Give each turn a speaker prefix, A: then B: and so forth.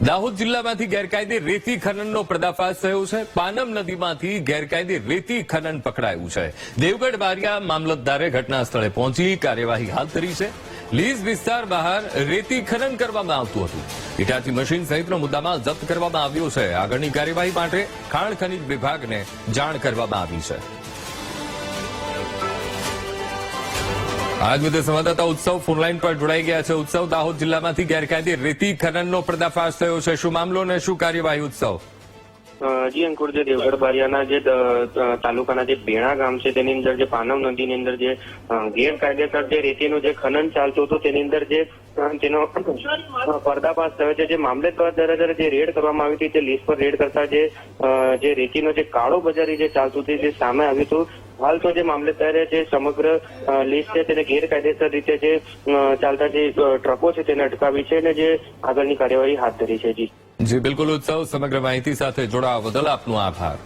A: દાહોદ જિલ્લામાંથી ગેરકાયદે રેતી ખનનનો પર્દાફાશ થયો છે। પાનમ નદીમાંથી ગેરકાયદે રેતી ખનન પકડાયું છે। દેવગઢ બારિયા મામલતદારે ઘટના સ્થળે પહોંચી કાર્યવાહી હાથ ધરી છે। લીઝ વિસ્તાર બહાર રેતી ખનન કરવામાં આવતું હતું। ઇટાચી મશીન સહિતનો મુદ્દામાલ જપ્ત કરવામાં આવ્યો છે। આગળની કાર્યવાહી માટે ખાણ ખનીજ વિભાગને જાણ કરવામાં આવી છે। આજ મુદ્દે સંવાદદાતા ઉત્સવ ફોનલાઈન પર જોડાઈ ગયા છે। ઉત્સવ, દાહોદ જિલ્લામાંથી ગેરકાયદે રેતી ખનનનો પર્દાફાશ થયો છે। શું મામલો અને શું કાર્યવાહી? ઉત્સવ
B: જી અંકુર, જે દેવગઢ બારિયાના જે તાલુકાના જે બેણા ગામ છે તેની અંદર જે પાનમ નદીની અંદર જે ગેરકાયદેસર જે રેતીનું જે ખનન ચાલતું હતું તેની અંદર જે તેનો પર્દાફાશ થયો છે। જે મામલેદાર દ્વારા જે રેડ કરવામાં આવી હતી તે લીઝ પર રેડ કરતા જે રેતીનો જે કાળો બજારી જે ચાલતું હતું તે સામે આવ્યું હતું। હાલ તો જે મામલેદારે જે સમગ્ર લીઝ છે તેને ગેરકાયદેસર રીતે જે ચાલતા જે ટ્રકો છે તેને અટકાવી છે અને જે આગળની કાર્યવાહી હાથ ધરી છે। જી
A: જી બિલકુલ ઉત્સવ, સમગ્ર માહિતી સાથે જોડાવા બદલ આપનો આભાર।